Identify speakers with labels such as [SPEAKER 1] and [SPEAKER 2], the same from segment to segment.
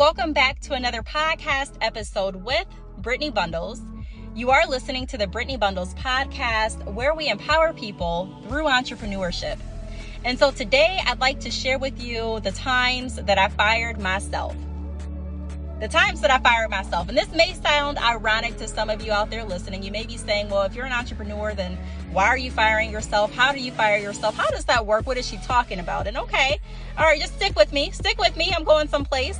[SPEAKER 1] welcome back to another podcast episode with Brittney Bundles. You are listening to the Brittney Bundles podcast, where we empower people through entrepreneurship. And so today I'd like to share with you the times that I fired myself. And this may sound ironic to some of you out there listening. You may be saying, well, if you're an entrepreneur, then why are you firing yourself? How do you fire yourself? How does that work? What is she talking about? And okay, all right, just stick with me. I'm going someplace.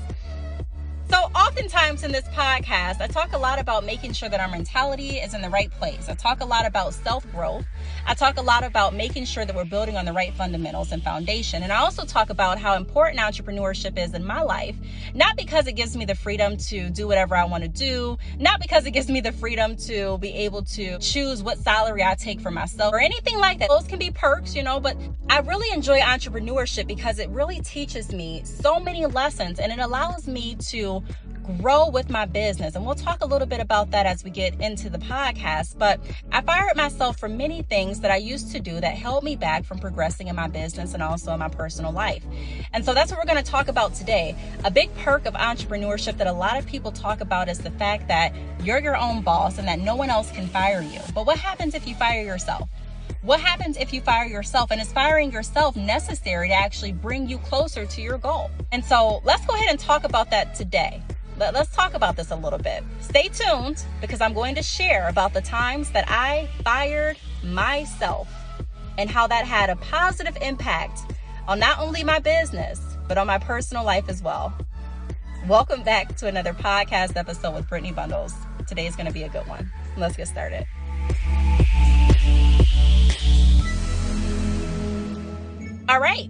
[SPEAKER 1] So oftentimes in this podcast, I talk a lot about making sure that our mentality is in the right place. I talk a lot about self-growth. I talk a lot about making sure that we're building on the right fundamentals and foundation. And I also talk about how important entrepreneurship is in my life, not because it gives me the freedom to do whatever I want to do, not because it gives me the freedom to be able to choose what salary I take for myself or anything like that. Those can be perks, but I really enjoy entrepreneurship because it really teaches me so many lessons and it allows me to grow with my business. And we'll talk a little bit about that as we get into the podcast. But I fired myself for many things that I used to do that held me back from progressing in my business and also in my personal life. And so that's what we're going to talk about today. A big perk of entrepreneurship that a lot of people talk about is the fact that you're your own boss and that no one else can fire you. But what happens if you fire yourself? What happens if you fire yourself? And is firing yourself necessary to actually bring you closer to your goal? And so let's go ahead and talk about that today. Let's talk about this a little bit. Stay tuned because I'm going to share about the times that I fired myself and how that had a positive impact on not only my business, but on my personal life as well. Welcome back to another podcast episode with Brittney Bundles. Today is going to be a good one. Let's get started. All right.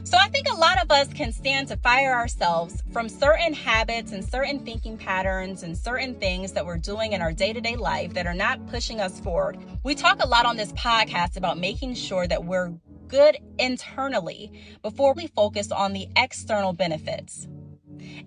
[SPEAKER 1] So I think a lot of us can stand to fire ourselves from certain habits and certain thinking patterns and certain things that we're doing in our day-to-day life that are not pushing us forward. We talk a lot on this podcast about making sure that we're good internally before we focus on the external benefits.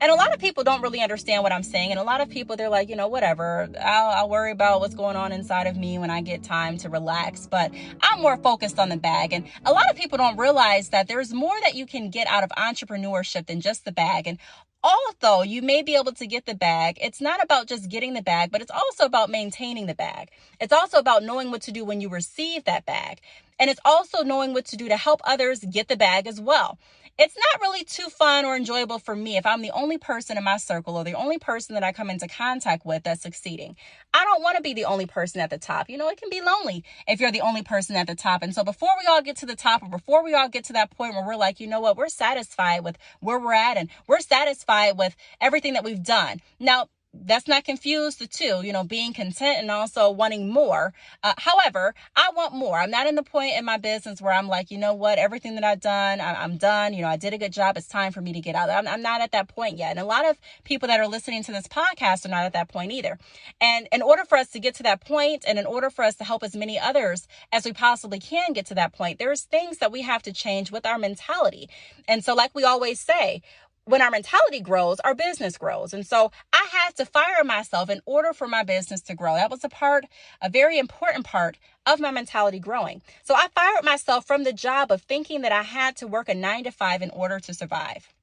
[SPEAKER 1] And a lot of people don't really understand what I'm saying. And a lot of people, they're like, whatever, I'll worry about what's going on inside of me when I get time to relax. But I'm more focused on the bag. And a lot of people don't realize that there's more that you can get out of entrepreneurship than just the bag. And although you may be able to get the bag, it's not about just getting the bag, but it's also about maintaining the bag. It's also about knowing what to do when you receive that bag. And it's also knowing what to do to help others get the bag as well. It's not really too fun or enjoyable for me if I'm the only person in my circle or the only person that I come into contact with that's succeeding. I don't want to be the only person at the top. It can be lonely if you're the only person at the top. And so before we all get to the top or before we all get to that point where we're like, we're satisfied with where we're at and we're satisfied with everything that we've done. Now, that's not confuse the two, being content and also wanting more. However, I want more. I'm not in the point in my business where I'm like, everything that I've done, I'm done. I did a good job. It's time for me to get out. I'm not at that point yet. And a lot of people that are listening to this podcast are not at that point either. And in order for us to get to that point, and in order for us to help as many others as we possibly can get to that point, there's things that we have to change with our mentality. And so like we always say, when our mentality grows, our business grows. And so I had to fire myself in order for my business to grow. That was a very important part of my mentality growing. So I fired myself from the job of thinking that I had to work a 9-to-5 in order to survive.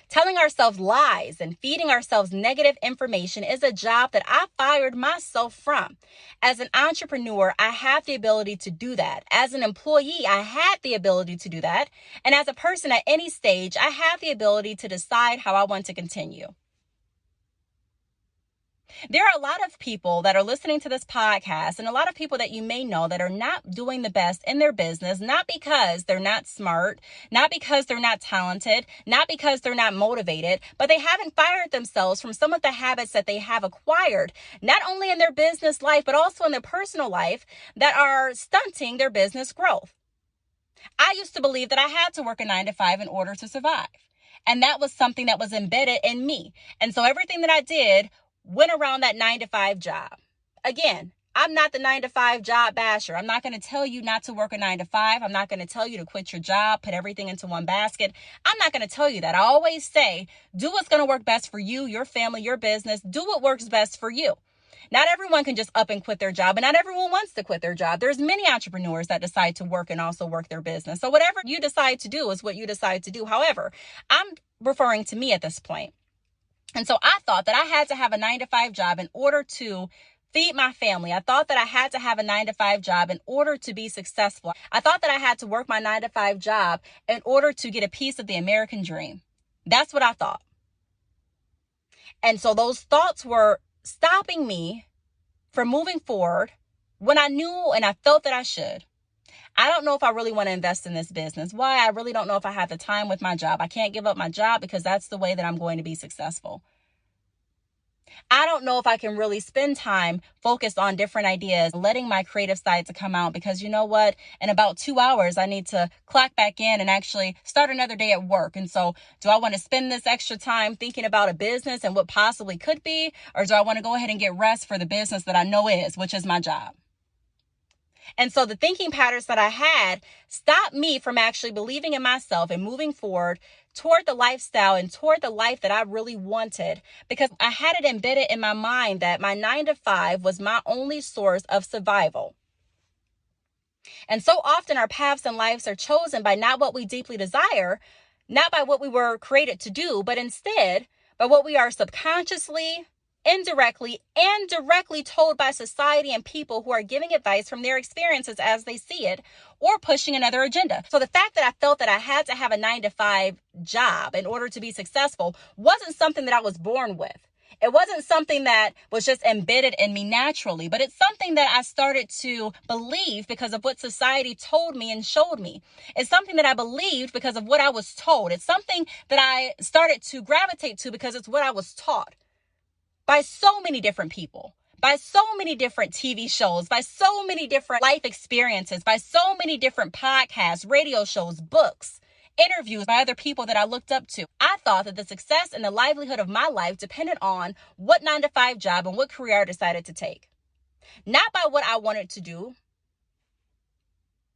[SPEAKER 1] Telling ourselves lies and feeding ourselves negative information is a job that I fired myself from. As an entrepreneur, I have the ability to do that. As an employee, I had the ability to do that. And as a person at any stage, I have the ability to decide how I want to continue. There are a lot of people that are listening to this podcast and a lot of people that you may know that are not doing the best in their business, not because they're not smart, not because they're not talented, not because they're not motivated, but they haven't fired themselves from some of the habits that they have acquired, not only in their business life, but also in their personal life that are stunting their business growth. I used to believe that I had to work a 9-to-5 in order to survive. And that was something that was embedded in me. And so everything that I did went around that 9-to-5 job. Again, I'm not the 9-to-5 job basher. I'm not going to tell you not to work a 9-to-5. I'm not going to tell you to quit your job, put everything into one basket. I'm not going to tell you that. I always say, do what's going to work best for you, your family, your business. Do what works best for you. Not everyone can just up and quit their job, and not everyone wants to quit their job. There's many entrepreneurs that decide to work and also work their business. So whatever you decide to do is what you decide to do. However, I'm referring to me at this point. And so I thought that I had to have a 9-to-5 job in order to feed my family. I thought that I had to have a 9-to-5 job in order to be successful. I thought that I had to work my 9-to-5 job in order to get a piece of the American dream. That's what I thought. And so those thoughts were stopping me from moving forward when I knew and I felt that I should. I don't know if I really want to invest in this business. Why? I really don't know if I have the time with my job. I can't give up my job because that's the way that I'm going to be successful. I don't know if I can really spend time focused on different ideas, letting my creative side to come out, because you know what? In about 2 hours, I need to clock back in and actually start another day at work. And so do I want to spend this extra time thinking about a business and what possibly could be? Or do I want to go ahead and get rest for the business that I know is, which is my job? And so the thinking patterns that I had stopped me from actually believing in myself and moving forward toward the lifestyle and toward the life that I really wanted, because I had it embedded in my mind that my 9-to-5 was my only source of survival. And so often our paths and lives are chosen by not what we deeply desire, not by what we were created to do, but instead by what we are subconsciously, indirectly, and directly told by society and people who are giving advice from their experiences as they see it, or pushing another agenda. So the fact that I felt that I had to have a 9-to-5 job in order to be successful wasn't something that I was born with. It wasn't something that was just embedded in me naturally, but it's something that I started to believe because of what society told me and showed me. It's something that I believed because of what I was told. It's something that I started to gravitate to because it's what I was taught by so many different people, by so many different TV shows, by so many different life experiences, by so many different podcasts, radio shows, books, interviews by other people that I looked up to. I thought that the success and the livelihood of my life depended on what 9-to-5 job and what career I decided to take, not by what I wanted to do.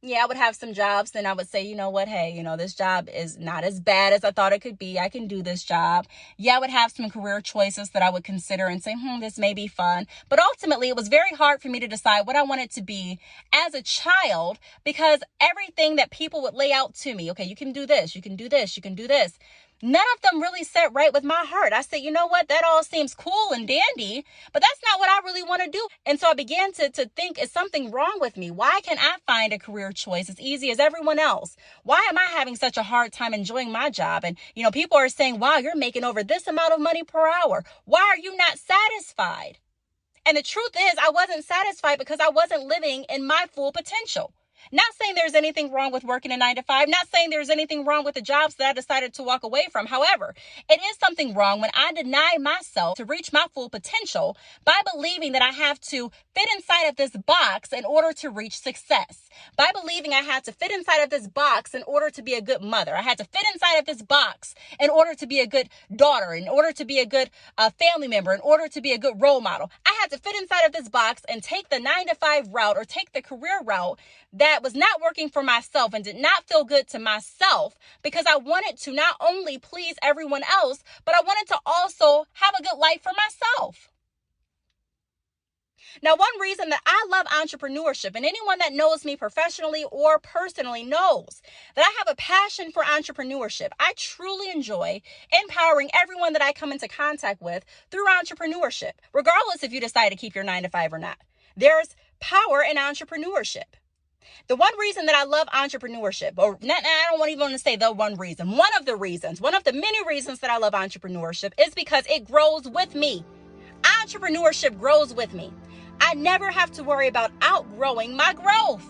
[SPEAKER 1] Yeah, I would have some jobs, then I would say, you know what, hey, this job is not as bad as I thought it could be. I can do this job. Yeah, I would have some career choices that I would consider and say, this may be fun. But ultimately, it was very hard for me to decide what I wanted to be as a child, because everything that people would lay out to me, okay, you can do this, you can do this, you can do this, none of them really set right with my heart. I said, you know what? That all seems cool and dandy, but that's not what I really want to do. And so I began to think, is something wrong with me? Why can't I find a career choice as easy as everyone else? Why am I having such a hard time enjoying my job? And, people are saying, wow, you're making over this amount of money per hour. Why are you not satisfied? And the truth is, I wasn't satisfied because I wasn't living in my full potential. Not saying there's anything wrong with working a 9-to-5, not saying there's anything wrong with the jobs that I decided to walk away from. However, it is something wrong when I deny myself to reach my full potential by believing that I have to fit inside of this box in order to reach success. By believing I had to fit inside of this box in order to be a good mother. I had to fit inside of this box in order to be a good daughter, in order to be a good family member, in order to be a good role model. I had to fit inside of this box and take the 9-to-5 route or take the career route that was not working for myself and did not feel good to myself, because I wanted to not only please everyone else, but I wanted to also have a good life for myself. Now, one reason that I love entrepreneurship, and anyone that knows me professionally or personally knows that I have a passion for entrepreneurship. I truly enjoy empowering everyone that I come into contact with through entrepreneurship, regardless if you decide to keep your 9-to-5 or not. There's power in entrepreneurship. The one reason that I love entrepreneurship, or not, I don't even want to say the one reason, one of the many reasons that I love entrepreneurship is because it grows with me. Entrepreneurship grows with me. I never have to worry about outgrowing my growth.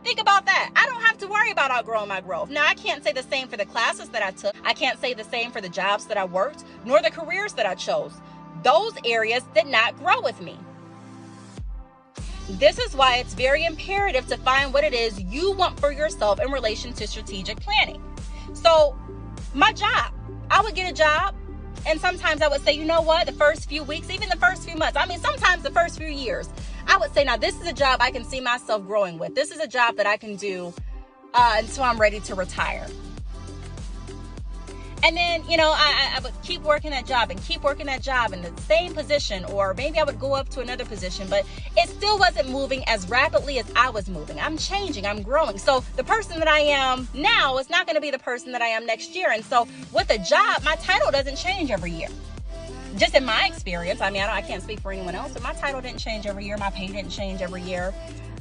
[SPEAKER 1] Think about that. I don't have to worry about outgrowing my growth. Now, I can't say the same for the classes that I took. I can't say the same for the jobs that I worked, nor the careers that I chose. Those areas did not grow with me. This is why it's very imperative to find what it is you want for yourself in relation to strategic planning. So my job, I would get a job, and sometimes I would say, you know what, the first few weeks, even the first few months, sometimes the first few years, I would say, now this is a job I can see myself growing with. This is a job that I can do until I'm ready to retire. And then, I would keep working that job and keep working that job in the same position, or maybe I would go up to another position, but it still wasn't moving as rapidly as I was moving. I'm changing, I'm growing. So the person that I am now is not going to be the person that I am next year. And so with a job, my title doesn't change every year. just in my experience, I mean, I can't speak for anyone else, but my title didn't change every year. My pay didn't change every year.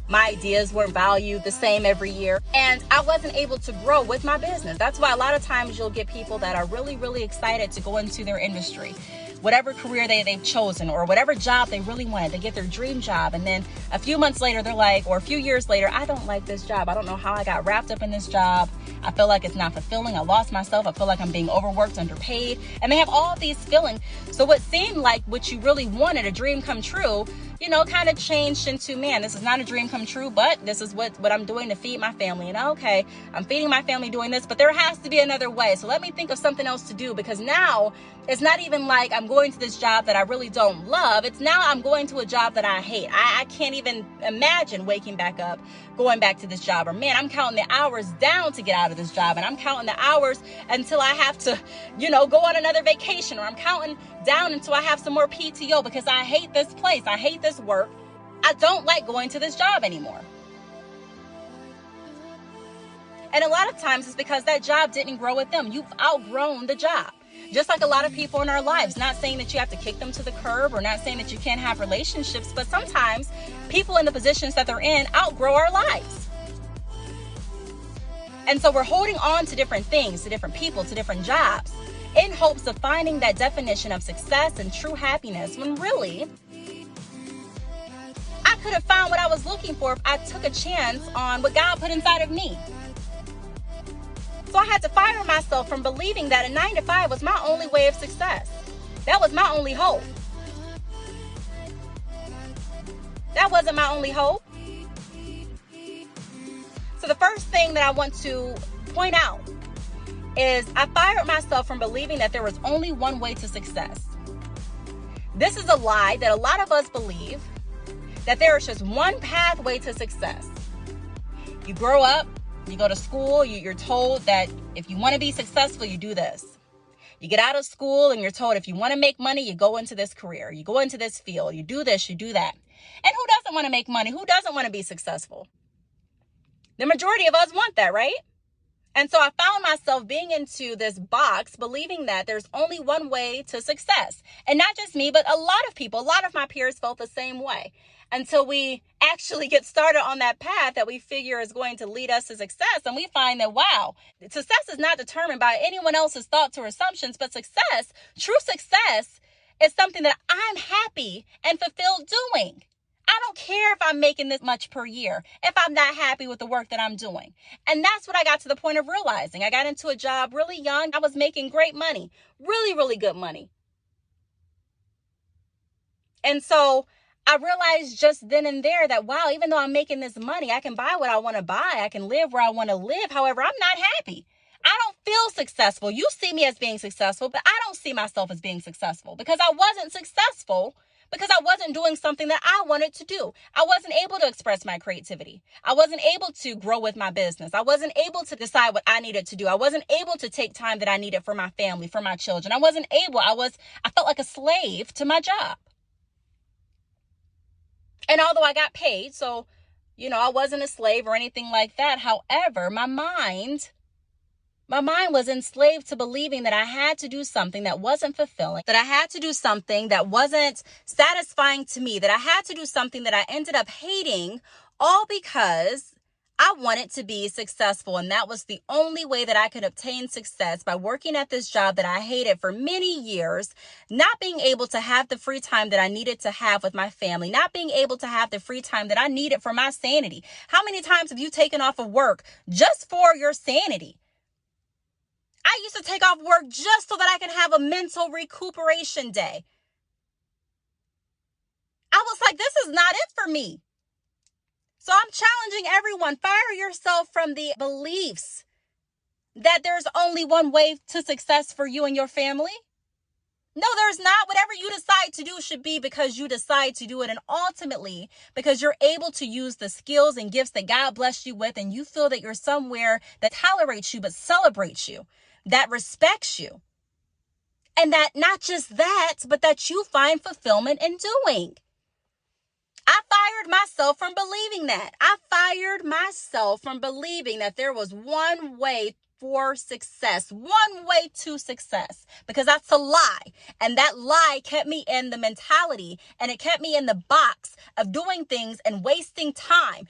[SPEAKER 1] My ideas weren't valued the same every year. And I wasn't able to grow with my business. That's why a lot of times you'll get people that are really, really excited to go into their industry, whatever career they've chosen or whatever job they really wanted. They get their dream job. And then a few months later, they're like, or a few years later, I don't like this job. I don't know how I got wrapped up in this job. I feel like it's not fulfilling. I lost myself. I feel like I'm being overworked, underpaid. And they have all these feelings. So what seemed like what you really wanted, a dream come true, kind of changed into, man, this is not a dream come true, but this is what I'm doing to feed my family. And okay, I'm feeding my family doing this, but there has to be another way. So let me think of something else to do, because now it's not even like I'm going to this job that I really don't love. It's now I'm going to a job that I hate. I can't even imagine waking back up, going back to this job. Or man, I'm counting the hours down to get out of this job. And I'm counting the hours until I have to, go on another vacation. Or I'm counting down until I have some more PTO because I hate this place. I hate this work. I don't like going to this job anymore. And a lot of times it's because that job didn't grow with them. You've outgrown the job. Just like a lot of people in our lives, not saying that you have to kick them to the curb or not saying that you can't have relationships, but sometimes people in the positions that they're in outgrow our lives. And so we're holding on to different things, to different people, to different jobs, in hopes of finding that definition of success and true happiness, when really, I could have found what I was looking for if I took a chance on what God put inside of me. So I had to fire myself from believing that a 9-to-5 was my only way of success. That was my only hope. That wasn't my only hope. So the first thing that I want to point out is I fired myself from believing that there was only one way to success. This is a lie that a lot of us believe, that there is just one pathway to success. You grow up, you go to school, you're told that if you want to be successful, you do this. You get out of school and you're told if you want to make money, you go into this career, you go into this field, you do this, you do that. And who doesn't want to make money? Who doesn't want to be successful? The majority of us want that, right? And so I found myself being into this box, believing that there's only one way to success. And not just me, but a lot of people, a lot of my peers felt the same way. Until we actually get started on that path that we figure is going to lead us to success. And we find that, wow, success is not determined by anyone else's thoughts or assumptions, but success, true success, is something that I'm happy and fulfilled doing. I don't care if I'm making this much per year, if I'm not happy with the work that I'm doing. And that's what I got to the point of realizing. I got into a job really young. I was making great money, really, really good money. And so I realized just then and there that, wow, even though I'm making this money, I can buy what I want to buy. I can live where I want to live. However, I'm not happy. I don't feel successful. You see me as being successful, but I don't see myself as being successful because I wasn't successful because I wasn't doing something that I wanted to do. I wasn't able to express my creativity. I wasn't able to grow with my business. I wasn't able to decide what I needed to do. I wasn't able to take time that I needed for my family, for my children. I felt like a slave to my job. And although I got paid, so, I wasn't a slave or anything like that. However, my mind was enslaved to believing that I had to do something that wasn't fulfilling, that I had to do something that wasn't satisfying to me, that I had to do something that I ended up hating, all because I wanted to be successful. And that was the only way that I could obtain success, by working at this job that I hated for many years, not being able to have the free time that I needed to have with my family, not being able to have the free time that I needed for my sanity. How many times have you taken off of work just for your sanity? I used to take off work just so that I can have a mental recuperation day. I was like, this is not it for me. So I'm challenging everyone, fire yourself from the beliefs that there's only one way to success for you and your family. No, there's not. Whatever you decide to do should be because you decide to do it, and ultimately because you're able to use the skills and gifts that God blessed you with, and you feel that you're somewhere that tolerates you but celebrates you, that respects you. And that not just that, but that you find fulfillment in doing. I fired myself from believing that. I fired myself from believing that there was one way for success, one way to success, because that's a lie. And that lie kept me in the mentality, and it kept me in the box of doing things and wasting time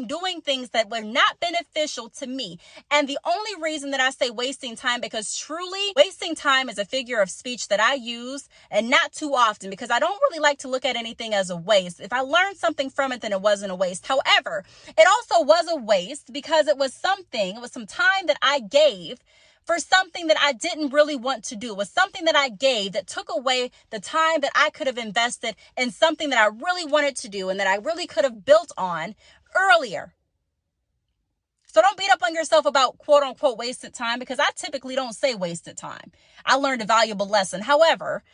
[SPEAKER 1] doing things that were not beneficial to me. And the only reason that I say wasting time, because truly wasting time is a figure of speech that I use, and not too often, because I don't really like to look at anything as a waste. If I learned something from it, then it wasn't a waste. However, it also was a waste because it was some time that I gave for something that I didn't really want to do. It was something that I gave that took away the time that I could have invested in something that I really wanted to do and that I really could have built on earlier. So don't beat up on yourself about quote unquote wasted time, because I typically don't say wasted time. I learned a valuable lesson. However,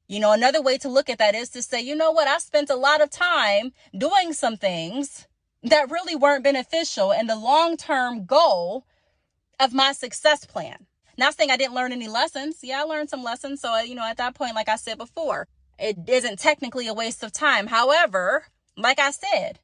[SPEAKER 1] another way to look at that is to say, you know what? I spent a lot of time doing some things that really weren't beneficial in the long-term goal of my success plan. Not saying I didn't learn any lessons. Yeah, I learned some lessons. So, at that point, like I said before, it isn't technically a waste of time. However, like I said,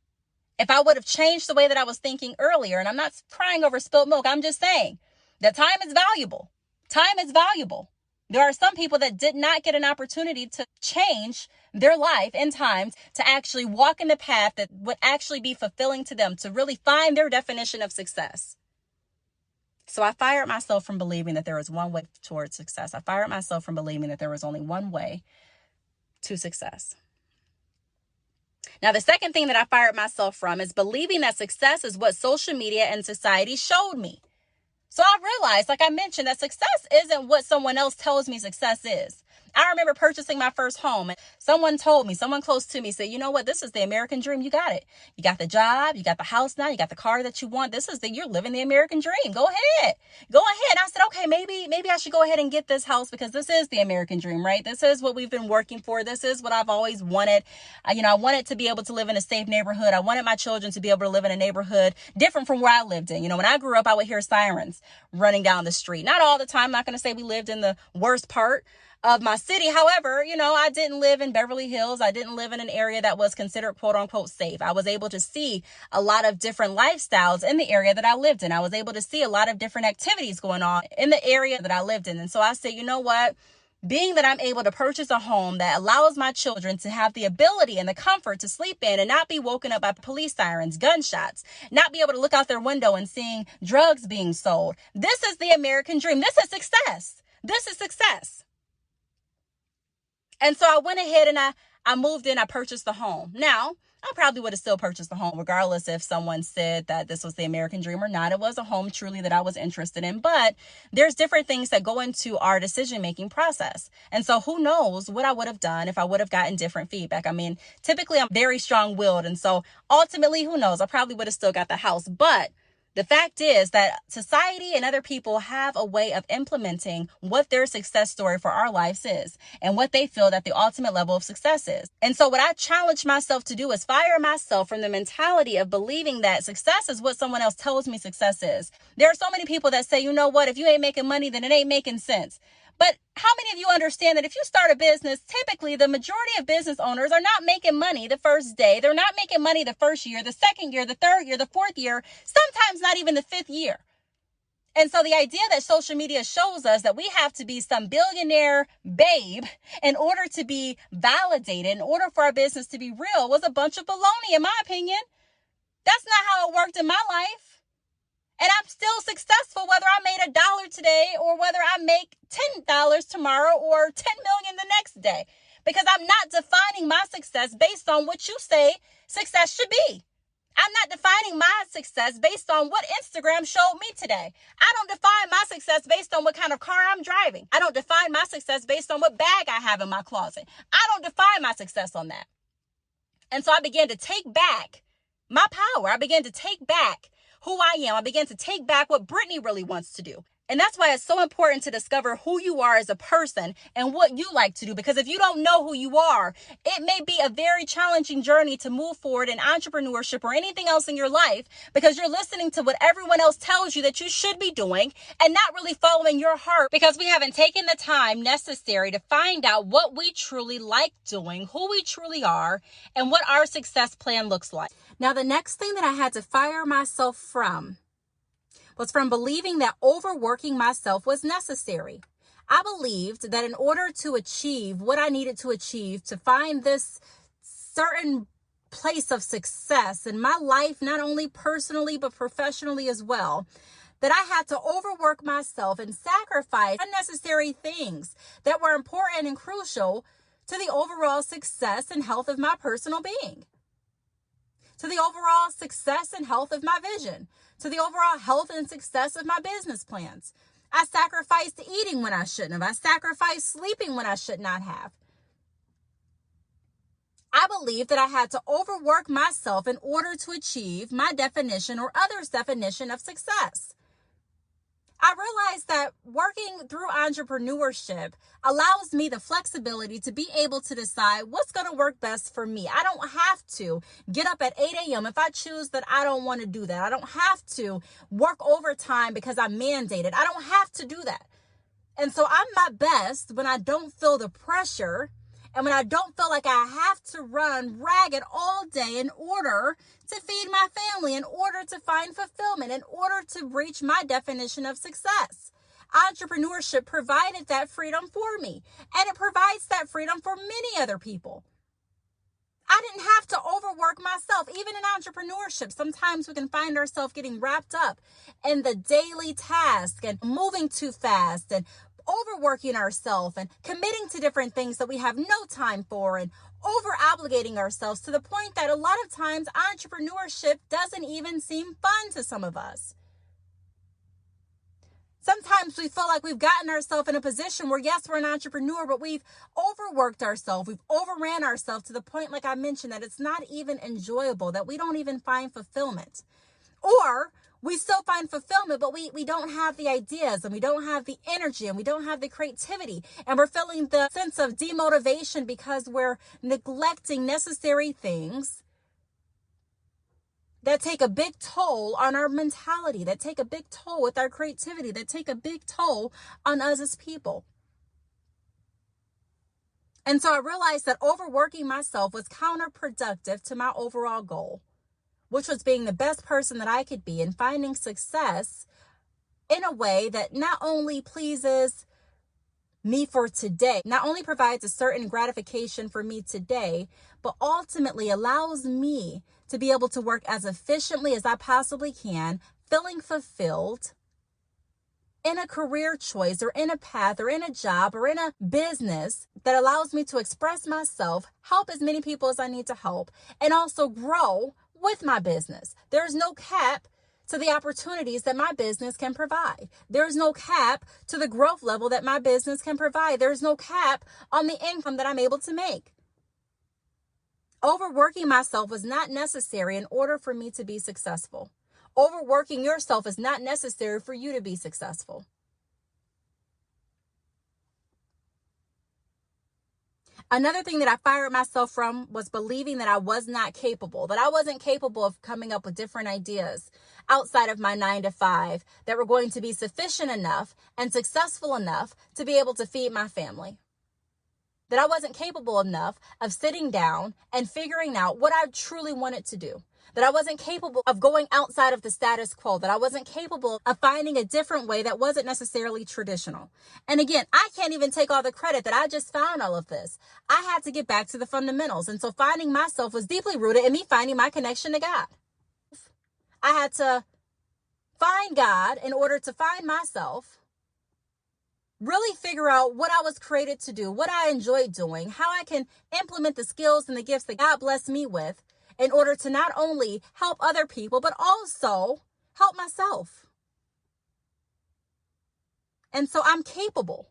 [SPEAKER 1] if I would have changed the way that I was thinking earlier, and I'm not crying over spilled milk, I'm just saying that time is valuable. Time is valuable. There are some people that did not get an opportunity to change their life in time to actually walk in the path that would actually be fulfilling to them, to really find their definition of success. So I fired myself from believing that there was one way towards success. I fired myself from believing that there was only one way to success. Now, the second thing that I fired myself from is believing that success is what social media and society showed me. So I realized, like I mentioned, that success isn't what someone else tells me success is. I remember purchasing my first home, and someone close to me said, you know what, this is the American dream. You got it. You got the job, you got the house now, you got the car that you want. You're living the American dream. Go ahead. And I said, okay, maybe I should go ahead and get this house, because this is the American dream, right? This is what we've been working for. This is what I've always wanted. I wanted to be able to live in a safe neighborhood. I wanted my children to be able to live in a neighborhood different from where I lived in. When I grew up, I would hear sirens running down the street. Not all the time. I'm not going to say we lived in the worst part of my city. However, I didn't live in Beverly Hills. I didn't live in an area that was considered quote unquote safe. I was able to see a lot of different lifestyles in the area that I lived in. I was able to see a lot of different activities going on in the area that I lived in. And so I said, you know what? Being that I'm able to purchase a home that allows my children to have the ability and the comfort to sleep in and not be woken up by police sirens, gunshots, not be able to look out their window and seeing drugs being sold. This is the American dream. This is success. This is success. And so I went ahead and I moved in, I purchased the home. Now, I probably would have still purchased the home regardless if someone said that this was the American dream or not. It was a home truly that I was interested in, but there's different things that go into our decision-making process. And so who knows what I would have done if I would have gotten different feedback. Typically I'm very strong-willed. And so ultimately, who knows, I probably would have still got the house. But the fact is that society and other people have a way of implementing what their success story for our lives is and what they feel that the ultimate level of success is. And so what I challenge myself to do is fire myself from the mentality of believing that success is what someone else tells me success is. There are so many people that say, you know what, if you ain't making money, then it ain't making sense. But how many of you understand that if you start a business, typically the majority of business owners are not making money the first day. They're not making money the first year, the second year, the third year, the fourth year, sometimes not even the fifth year. And so the idea that social media shows us that we have to be some billionaire babe in order to be validated, in order for our business to be real, was a bunch of baloney, in my opinion. That's not how it worked in my life. And I'm still successful whether I made $1 today or whether I make $10 tomorrow or 10 million the next day, because I'm not defining my success based on what you say success should be. I'm not defining my success based on what Instagram showed me today. I don't define my success based on what kind of car I'm driving. I don't define my success based on what bag I have in my closet. I don't define my success on that. And so I began to take back my power. I began to take back who I am. I began to take back what Brittney really wants to do. And that's why it's so important to discover who you are as a person and what you like to do. Because if you don't know who you are, it may be a very challenging journey to move forward in entrepreneurship or anything else in your life, because you're listening to what everyone else tells you that you should be doing and not really following your heart, because we haven't taken the time necessary to find out what we truly like doing, who we truly are, and what our success plan looks like. Now, the next thing that I had to fire myself from was from believing that overworking myself was necessary. I believed that in order to achieve what I needed to achieve, to find this certain place of success in my life, not only personally, but professionally as well, that I had to overwork myself and sacrifice unnecessary things that were important and crucial to the overall success and health of my personal being, to the overall success and health of my vision, to the overall health and success of my business plans. I sacrificed eating when I shouldn't have. I sacrificed sleeping when I should not have. I believed that I had to overwork myself in order to achieve my definition or others' definition of success. I realized that working through entrepreneurship allows me the flexibility to be able to decide what's going to work best for me. I don't have to get up at 8 a.m. if I choose that I don't want to do that. I don't have to work overtime because I'm mandated. I don't have to do that. And so I'm my best when I don't feel the pressure and when I don't feel like I have to run ragged all day in order to feed my family, in order to find fulfillment, in order to reach my definition of success. Entrepreneurship provided that freedom for me, and it provides that freedom for many other people. I didn't have to overwork myself. Even in entrepreneurship, sometimes we can find ourselves getting wrapped up in the daily task and moving too fast and overworking ourselves and committing to different things that we have no time for and over obligating ourselves to the point that a lot of times entrepreneurship doesn't even seem fun to some of us. Sometimes we feel like we've gotten ourselves in a position where, yes, we're an entrepreneur, but we've overworked ourselves. We've overran ourselves to the point, like I mentioned, that it's not even enjoyable, that we don't even find fulfillment. Or we still find fulfillment, but we don't have the ideas and we don't have the energy and we don't have the creativity. And we're feeling the sense of demotivation because we're neglecting necessary things that take a big toll on our mentality, that take a big toll with our creativity, that take a big toll on us as people. And so I realized that overworking myself was counterproductive to my overall goal, which was being the best person that I could be and finding success in a way that not only pleases me for today, not only provides a certain gratification for me today, but ultimately allows me to be able to work as efficiently as I possibly can, feeling fulfilled in a career choice or in a path or in a job or in a business that allows me to express myself, help as many people as I need to help, and also grow with my business. There's no cap to the opportunities that my business can provide. There's no cap to the growth level that my business can provide. There's no cap on the income that I'm able to make. Overworking myself was not necessary in order for me to be successful. Overworking yourself is not necessary for you to be successful. Another thing that I fired myself from was believing that I was not capable, that I wasn't capable of coming up with different ideas outside of my 9-to-5 that were going to be sufficient enough and successful enough to be able to feed my family. That I wasn't capable enough of sitting down and figuring out what I truly wanted to do. That I wasn't capable of going outside of the status quo, that I wasn't capable of finding a different way that wasn't necessarily traditional. And again, I can't even take all the credit that I just found all of this. I had to get back to the fundamentals. And so finding myself was deeply rooted in me finding my connection to God. I had to find God in order to find myself, really figure out what I was created to do, what I enjoy doing, how I can implement the skills and the gifts that God blessed me with in order to not only help other people, but also help myself. And so I'm capable.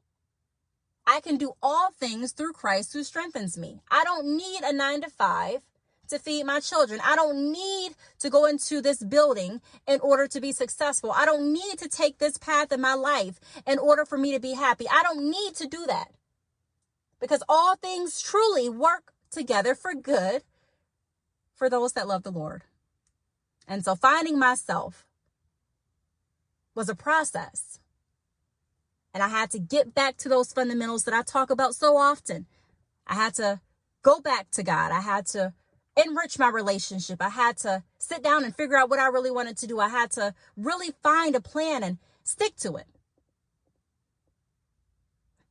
[SPEAKER 1] I can do all things through Christ who strengthens me. I don't need a 9-to-5 to feed my children. I don't need to go into this building in order to be successful. I don't need to take this path in my life in order for me to be happy. I don't need to do that, because all things truly work together for good for those that love the Lord. And so finding myself was a process. And I had to get back to those fundamentals that I talk about so often. I had to go back to God. I had to enrich my relationship. I had to sit down and figure out what I really wanted to do. I had to really find a plan and stick to it.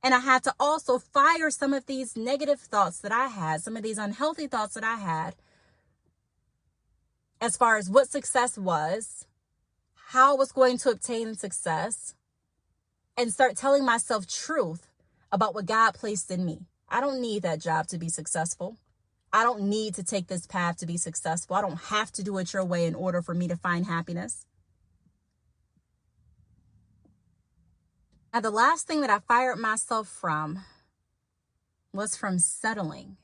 [SPEAKER 1] And I had to also fire some of these negative thoughts that I had, some of these unhealthy thoughts that I had, as far as what success was, how I was going to obtain success, and start telling myself truth about what God placed in me. I don't need that job to be successful. I don't need to take this path to be successful. I don't have to do it your way in order for me to find happiness. And the last thing that I fired myself from was from settling.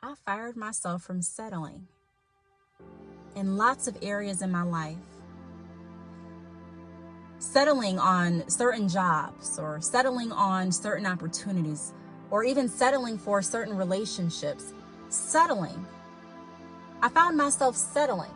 [SPEAKER 1] I fired myself from settling in lots of areas in my life. Settling on certain jobs, or settling on certain opportunities, or even settling for certain relationships. Settling. I found myself settling.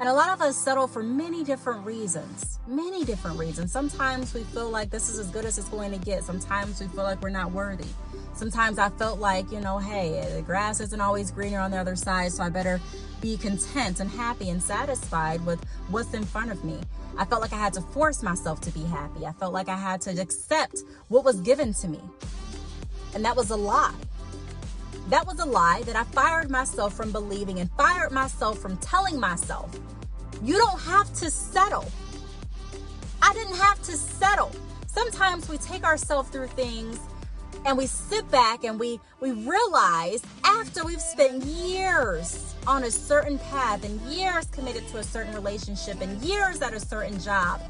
[SPEAKER 1] And a lot of us settle for many different reasons. Many different reasons. Sometimes we feel like this is as good as it's going to get. Sometimes we feel like we're not worthy. Sometimes I felt like, hey, the grass isn't always greener on the other side, so I better be content and happy and satisfied with what's in front of me. I felt like I had to force myself to be happy. I felt like I had to accept what was given to me. And that was a lie. That was a lie that I fired myself from believing and fired myself from telling myself, you don't have to settle. I didn't have to settle. Sometimes we take ourselves through things and we sit back and we realize after we've spent years on a certain path and years committed to a certain relationship and years at a certain job,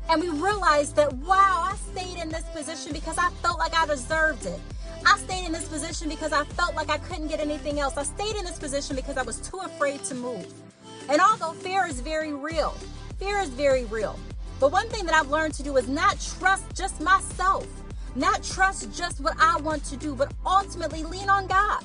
[SPEAKER 1] and we realize that, wow, I stayed in this position because I felt like I deserved it. I stayed in this position because I felt like I couldn't get anything else. I stayed in this position because I was too afraid to move. And although fear is very real, but one thing that I've learned to do is not trust just myself, not trust just what I want to do, but ultimately lean on God.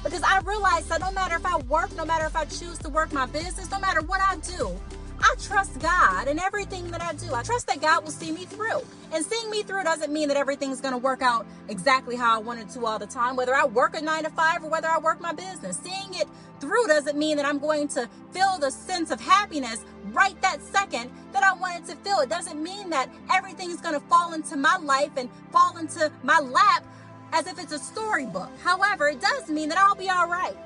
[SPEAKER 1] Because I realize that no matter if I work, no matter if I choose to work my business, no matter what I do, I trust God in everything that I do. I trust that God will see me through. And seeing me through doesn't mean that everything's going to work out exactly how I want it to all the time, whether I work a 9 to 5 or whether I work my business. Seeing it through doesn't mean that I'm going to feel the sense of happiness right that second that I wanted to feel. It doesn't mean that everything is going to fall into my life and fall into my lap as if it's a storybook. However, it does mean that I'll be all right.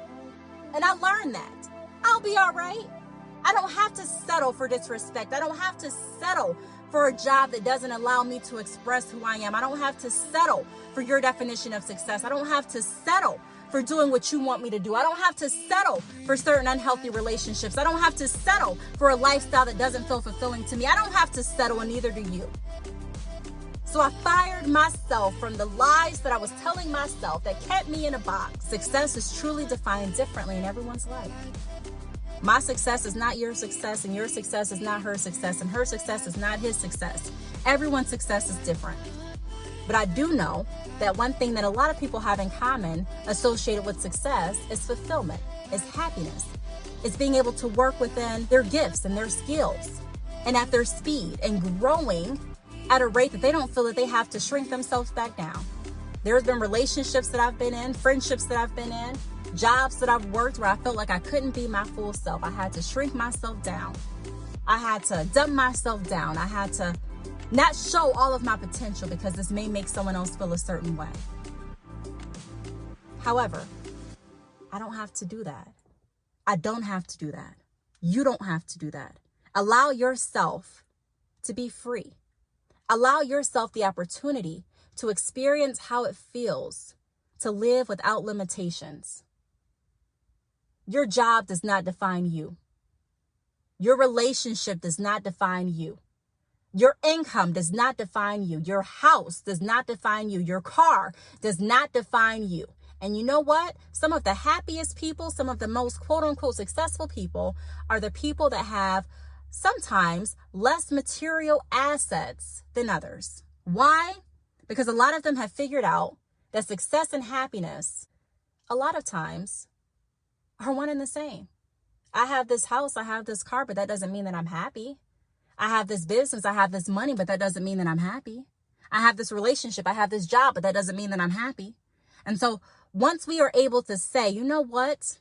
[SPEAKER 1] And I learned that. I'll be all right. I don't have to settle for disrespect. I don't have to settle for a job that doesn't allow me to express who I am. I don't have to settle for your definition of success. I don't have to settle for doing what you want me to do. I don't have to settle for certain unhealthy relationships. I don't have to settle for a lifestyle that doesn't feel fulfilling to me. I don't have to settle, and neither do you. So I fired myself from the lies that I was telling myself that kept me in a box. Success is truly defined differently in everyone's life. My success is not your success, and your success is not her success, and her success is not his success. Everyone's success is different. But I do know that one thing that a lot of people have in common associated with success is fulfillment, is happiness. It's being able to work within their gifts and their skills and at their speed and growing at a rate that they don't feel that they have to shrink themselves back down. There's been relationships that I've been in, friendships that I've been in, jobs that I've worked where I felt like I couldn't be my full self. I had to shrink myself down. I had to dump myself down. I had to not show all of my potential because this may make someone else feel a certain way. However, I don't have to do that. I don't have to do that. You don't have to do that. Allow yourself to be free. Allow yourself the opportunity to experience how it feels to live without limitations. Your job does not define you. Your relationship does not define you. Your income does not define you. Your house does not define you. Your car does not define you. And you know what? Some of the happiest people, some of the most quote unquote successful people are the people that have sometimes less material assets than others. Why? Because a lot of them have figured out that success and happiness, a lot of times, are one and the same. I have this house, I have this car, but that doesn't mean that I'm happy. I have this business, I have this money, but that doesn't mean that I'm happy. I have this relationship, I have this job, but that doesn't mean that I'm happy. And so Once we are able to say, you know what,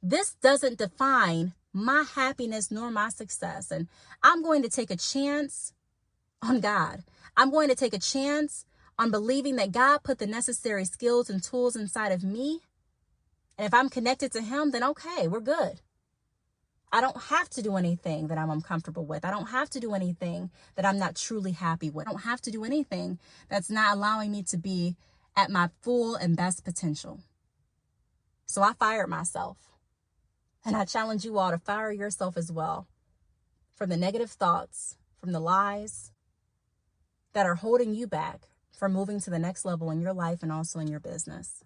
[SPEAKER 1] this doesn't define my happiness nor my success, and I'm going to take a chance on God. I'm going to take a chance on believing that God put the necessary skills and tools inside of me. And if I'm connected to him, then okay, we're good. I don't have to do anything that I'm uncomfortable with. I don't have to do anything that I'm not truly happy with. I don't have to do anything that's not allowing me to be at my full and best potential. So I fired myself. And I challenge you all to fire yourself as well from the negative thoughts, from the lies that are holding you back from moving to the next level in your life and also in your business.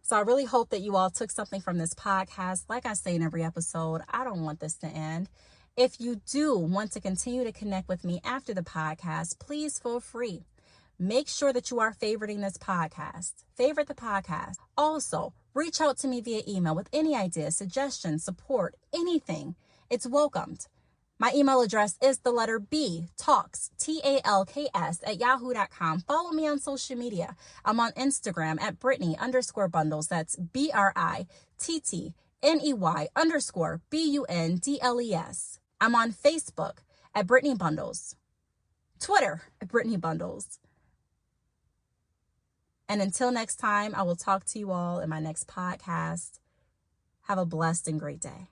[SPEAKER 1] So I really hope that you all took something from this podcast. Like I say in every episode, I don't want this to end. If you do want to continue to connect with me after the podcast, please feel free. Make sure that you are favoriting this podcast. Favorite the podcast. Also, reach out to me via email with any ideas, suggestions, support, anything. It's welcomed. My email address is the letter B, Talks, Talks, @yahoo.com. Follow me on social media. I'm on Instagram at Brittney_bundles. That's BRITTNEY_BUNDLES. I'm on Facebook at Brittney Bundles. Twitter at Brittney Bundles. And until next time, I will talk to you all in my next podcast. Have a blessed and great day.